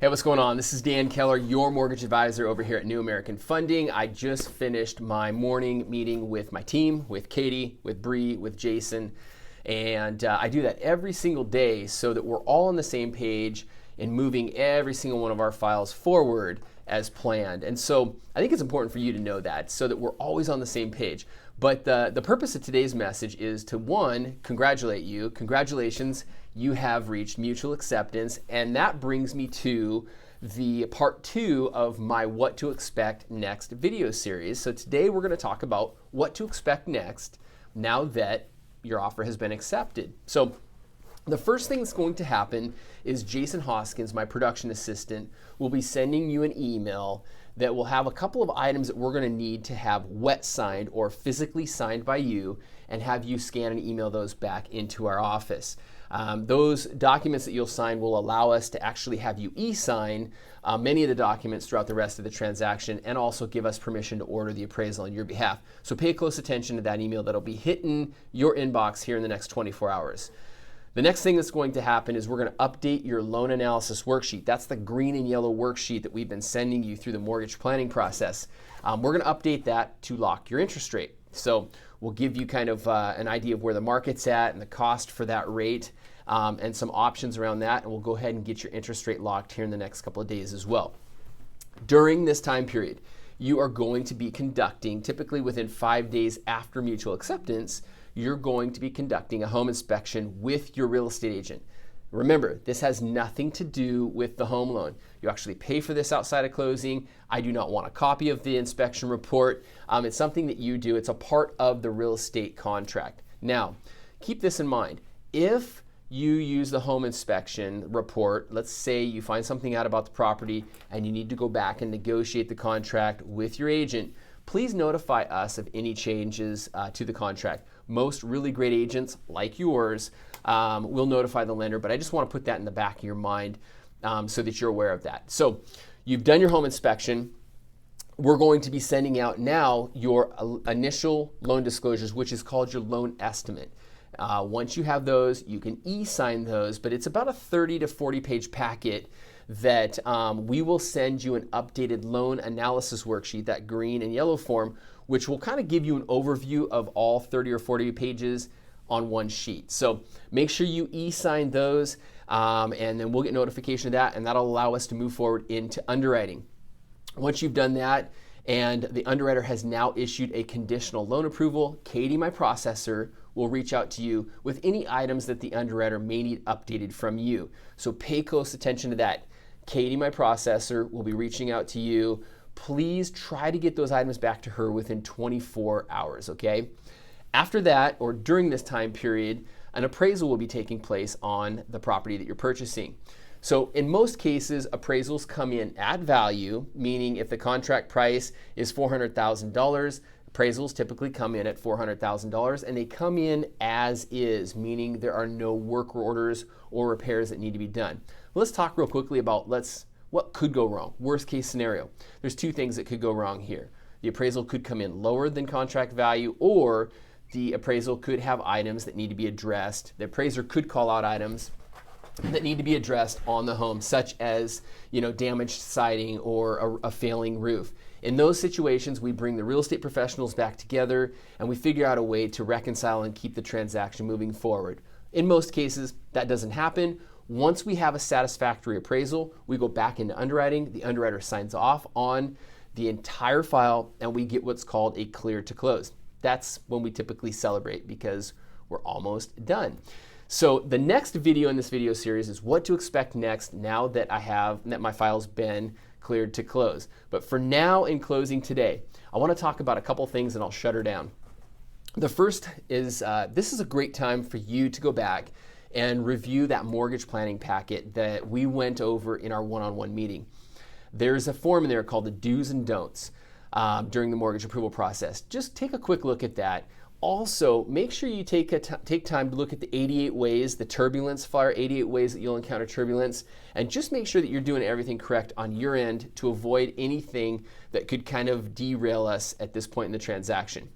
Hey, what's going on? This is Dan Keller, your mortgage advisor over here at New American Funding. I just finished my morning meeting with my team, with Katie, with Bree, with Jason, and I do that every single day so that we're all on the same page in moving every single one of our files forward as planned. And so I think it's important for you to know that so that we're always on the same page. But the purpose of today's message is to, one, congratulate you. Congratulations, you have reached mutual acceptance. And that brings me to the part 2 of my What to Expect Next video series. So today we're going to talk about what to expect next now that your offer has been accepted. So the first thing that's going to happen is Jason Hoskins, my production assistant, will be sending you an email that will have a couple of items that we're going to need to have wet signed or physically signed by you, and have you scan and email those back into our office. Those documents that you'll sign will allow us to actually have you e-sign many of the documents throughout the rest of the transaction, and also give us permission to order the appraisal on your behalf. So pay close attention to that email that'll be hitting your inbox here in the next 24 hours. The next thing that's going to happen is we're going to update your loan analysis worksheet. That's the green and yellow worksheet that we've been sending you through the mortgage planning process. We're going to update that to lock your interest rate. So we'll give you kind of an idea of where the market's at and the cost for that rate, and some options around that, and we'll go ahead and get your interest rate locked here in the next couple of days as well. During this time period, you are going to be conducting, typically within 5 days after mutual acceptance, you're going to be conducting a home inspection with your real estate agent. Remember, this has nothing to do with the home loan. You actually pay for this outside of closing. I do not want a copy of the inspection report. It's something that you do. It's a part of the real estate contract. Now, keep this in mind. If you use the home inspection report, let's say you find something out about the property and you need to go back and negotiate the contract with your agent, please notify us of any changes to the contract. Most really great agents like yours will notify the lender, but I just want to put that in the back of your mind so that you're aware of that. So you've done your home inspection. We're going to be sending out now your initial loan disclosures, which is called your loan estimate. Once you have those, you can e-sign those, but it's about a 30 to 40 page packet that we will send you an updated loan analysis worksheet, that green and yellow form, which will kind of give you an overview of all 30 or 40 pages on one sheet. So make sure you e-sign those, and then we'll get notification of that, and that'll allow us to move forward into underwriting. Once you've done that, and the underwriter has now issued a conditional loan approval, Katie, my processor, will reach out to you with any items that the underwriter may need updated from you. So pay close attention to that. Katie, my processor, will be reaching out to you. Please try to get those items back to her within 24 hours, okay? After that, or during this time period, an appraisal will be taking place on the property that you're purchasing. So in most cases, appraisals come in at value, meaning if the contract price is $400,000, appraisals typically come in at $400,000, and they come in as is, meaning there are no work orders or repairs that need to be done. Let's talk real quickly about what could go wrong. Worst case scenario. There's two things that could go wrong here. The appraisal could come in lower than contract value, or the appraisal could have items that need to be addressed. The appraiser could call out items that need to be addressed on the home, such as damaged siding or a failing roof. In those situations, we bring the real estate professionals back together and we figure out a way to reconcile and keep the transaction moving forward. In most cases, that doesn't happen. Once we have a satisfactory appraisal, we go back into underwriting. The underwriter signs off on the entire file, and we get what's called a clear to close. That's when we typically celebrate because we're almost done. So the next video in this video series is what to expect next now that my file's been cleared to close. But for now, in closing today, I want to talk about a couple things and I'll shut her down. The first is this is a great time for you to go back and review that mortgage planning packet that we went over in our one-on-one meeting. There's a form in there called the do's and don'ts during the mortgage approval process. Just take a quick look at that. Also, make sure you take time to look at the 88 ways, the turbulence flyer, 88 ways that you'll encounter turbulence, and just make sure that you're doing everything correct on your end to avoid anything that could kind of derail us at this point in the transaction.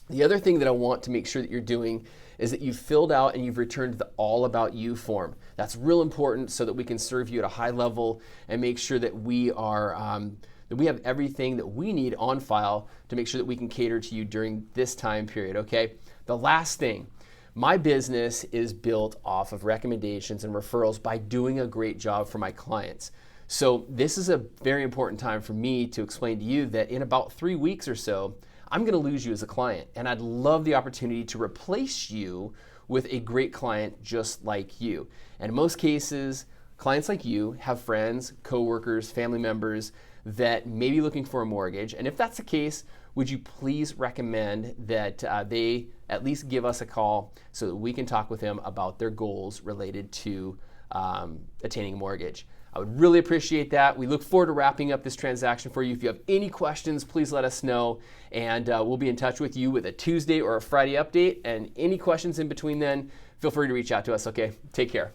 The other thing that I want to make sure that you're doing is that you've filled out and you've returned the All About You form. That's real important so that we can serve you at a high level and make sure that we have everything that we need on file to make sure that we can cater to you during this time period, okay? The last thing, my business is built off of recommendations and referrals by doing a great job for my clients. So this is a very important time for me to explain to you that in about 3 weeks or so, I'm gonna lose you as a client, and I'd love the opportunity to replace you with a great client just like you. And in most cases, clients like you have friends, coworkers, family members that may be looking for a mortgage. And if that's the case, would you please recommend that they at least give us a call so that we can talk with them about their goals related to attaining a mortgage. I would really appreciate that. We look forward to wrapping up this transaction for you. If you have any questions, please let us know, and we'll be in touch with you with a Tuesday or a Friday update. And any questions in between then, feel free to reach out to us, okay? Take care.